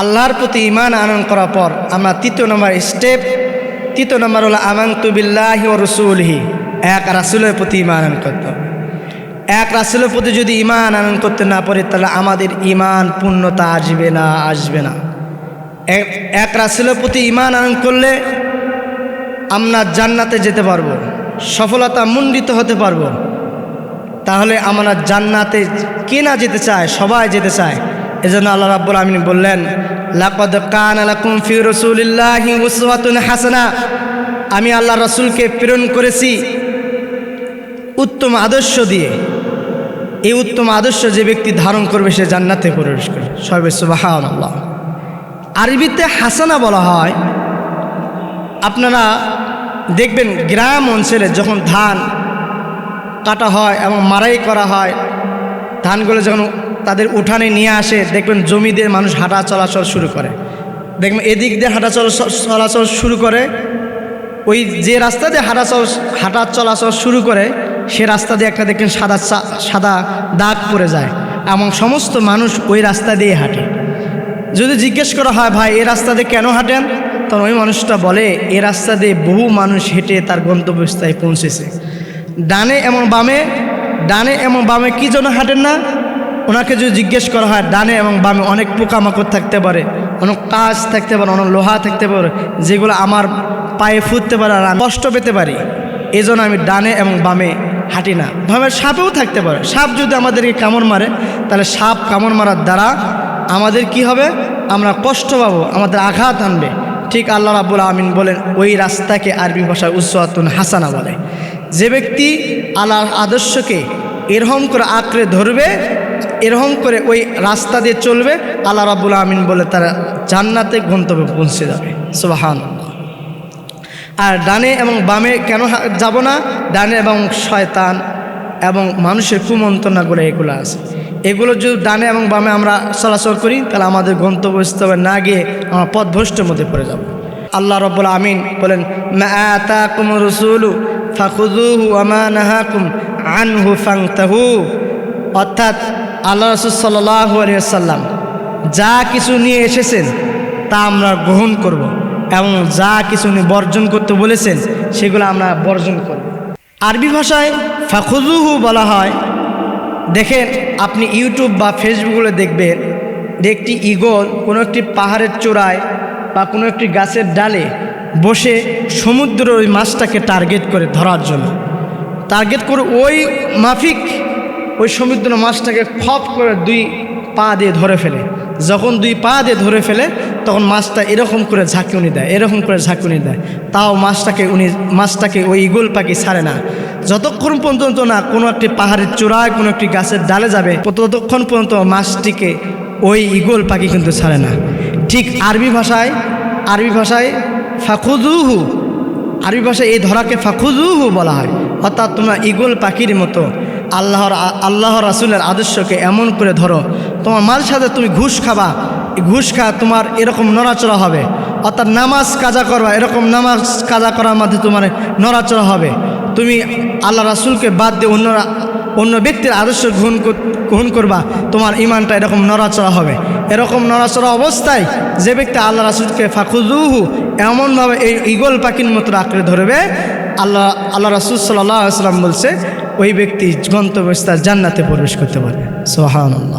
আল্লাহর প্রতি ঈমান আনয়ন করার পর আমরা তৃতীয় নম্বর হলো আমানতু বিল্লাহি ওয়া রাসূলিহি, এক রাসূলের প্রতি ঈমান আনয়ন করতে হবে। এক রাসূলের প্রতি যদি ঈমান আনয়ন করতে না পারি তাহলে আমাদের ঈমান পূর্ণতা আসবে না। এক রাসূলের প্রতি ঈমান আনয়ন করলে আমরা জান্নাতে যেতে পারবো, সফলতা মণ্ডিত হতে পারবো। তাহলে আমরা জান্নাতে কে না যেতে চায়? সবাই যেতে চায়। এজন্য আল্লাহ রাব্বুল আমিন বললেন, লাকাদ কানা লাকুম ফি রাসূলিল্লাহি উসওয়াতুন হাসানা, আমি আল্লাহ রাসূলকে প্রেরণ করেছি উত্তম আদর্শ দিয়ে। এই উত্তম আদর্শ যে ব্যক্তি ধারণ করবে সে জান্নাতে প্রবেশ করবে। সবাই সুবহানাল্লাহ। আরবিতে হাসানা বলা হয়। আপনারা দেখবেন গ্রাম অঞ্চলে যখন ধান কাটা হয় এবং মাড়াই করা হয়, ধানগুলো যখন তাদের উঠানে নিয়ে আসে, দেখবেন জমিদের মানুষ হাঁটা চলাচল শুরু করে। দেখবেন এদিক দিয়ে হাঁটা চলাচল শুরু করে, ওই যে রাস্তা দিয়ে হাঁটা চলাচল শুরু করে সে রাস্তা দিয়ে একটা দেখবেন সাদা দাগ পড়ে যায় এবং সমস্ত মানুষ ওই রাস্তা দিয়ে হাঁটে। যদি জিজ্ঞেস করা হয়, ভাই এই রাস্তা দিয়ে কেন হাঁটেন, তখন ওই মানুষটা বলে, এই রাস্তা দিয়ে বহু মানুষ হেঁটে তার গন্তব্যস্থায় পৌঁছেছে। ডানে এবং বামে কী জন্য হাঁটেন না? ওনাকে যদি জিজ্ঞেস করা হয়, ডানে এবং বামে অনেক পোকামাকড় থাকতে পারে, অনেক কাজ থাকতে পারে, অনেক লোহা থাকতে পারে, যেগুলো আমার পায়ে ফুটতে পারে আর আমি কষ্ট পেতে পারি, এই জন্য আমি ডানে এবং বামে হাঁটি না। ভাবে সাপেও থাকতে পারে, সাপ যদি আমাদেরকে কামড় মারে তাহলে সাপ কামড় মারার দ্বারা আমাদের কি হবে? আমরা কষ্ট পাবো, আমাদের আঘাত আনবে। ঠিক আল্লাহ রাব্বুল আমিন বলেন, ওই রাস্তাকে আরবি ভাষায় উসওয়াতুন হাসানা বলে। যে ব্যক্তি আল্লাহর আদর্শকে এরকম করে আঁকড়ে ধরবে, এরকম করে ওই রাস্তা দিয়ে চলবে, আল্লাহ রাব্বুল আমিন বলে তারা জান্নাতে গন্তব্যে পৌঁছে যাবে। সুবহানাল্লাহ। আর ডানে এবং বামে কেন যাব না? ডানে এবং শয়তান এবং মানুষের কুমন্ত্রণাগুলো এগুলো আছে, এগুলো যদি ডানে এবং বামে আমরা চলাচল করি তাহলে আমাদের গন্তব্যস্থলে না গিয়ে আমরা পথভ্রষ্টের মধ্যে পড়ে যাব। আল্লাহ রাব্বুল আমিন বলেন, মা আতাকুমুর রাসূলু ফাখুযুহু ওয়া মা নাহাকুম আনহু ফান্তাহু, অর্থাৎ আল্লাহ রাসূল সাল্লাল্লাহু আলাইহি ওয়াসাল্লাম যা কিছু নিয়ে এসেছেন তা আমরা গ্রহণ করব এবং যা কিছু উনি বর্জন করতে বলেছেন সেগুলো আমরা বর্জন করব। আরবি ভাষায় ফাখুযুহু বলা হয়। দেখেন, আপনি ইউটিউব বা ফেসবুকে দেখবেন যে একটি ঈগল কোনো একটি পাহাড়ের চূড়ায় বা কোনো একটি গাছের ডালে বসে সমুদ্র ওই মাছটাকে টার্গেট করে ধরার জন্য, টার্গেট করে ওই মাফিক ওই সমুদ্র মাছটাকে খপ করে দুই পা দিয়ে ধরে ফেলে। যখন দুই পা দিয়ে ধরে ফেলে তখন মাছটা এরকম করে ঝাঁকুনি দেয়, তাও মাছটাকে ওই ঈগল পাখি ছাড়ে না। যতক্ষণ পর্যন্ত না কোনো একটি পাহাড়ের চূড়ায় কোনো একটি গাছের ডালে যাবে ততক্ষণ পর্যন্ত মাছটিকে ওই ঈগল পাখি কিন্তু ছাড়ে না। ঠিক আরবি ভাষায় ফাখুযুহু, আরবি ভাষায় এই ধরাকে ফাখুযুহু বলা হয়। অর্থাৎ তোমরা ঈগল পাখির মতো আল্লাহ রাসূলের আদর্শকে এমন করে ধরো, তোমার মাঝে সাথে তুমি ঘুষ খাবা, ঘুষ খা তোমার এরকম নড়াচড়া হবে। অর্থাৎ নামাজ কাজা করবা, এরকম নামাজ কাজা করার মধ্যে তোমার নড়াচড়া হবে। তুমি আল্লাহ রাসূলকে বাদ দিয়ে অন্য ব্যক্তির আদর্শ গ্রহণ করবা, তোমার ঈমানটা এরকম নড়াচড়া হবে। এরকম নড়াচড়া অবস্থায় যে ব্যক্তি আল্লাহ রাসূলকে ফাখুযুহু এমনভাবে এই ঈগল পাখির মতো আঁকড়ে ধরবে, আল্লাহ রাসূল সাল্লাল্লাহু আলাইহি ওয়াসাল্লাম বলছে ওই ব্যক্তি গন্তব্যস্থান জান্নাতে প্রবেশ করতে পারবে। সুবহানাল্লাহ।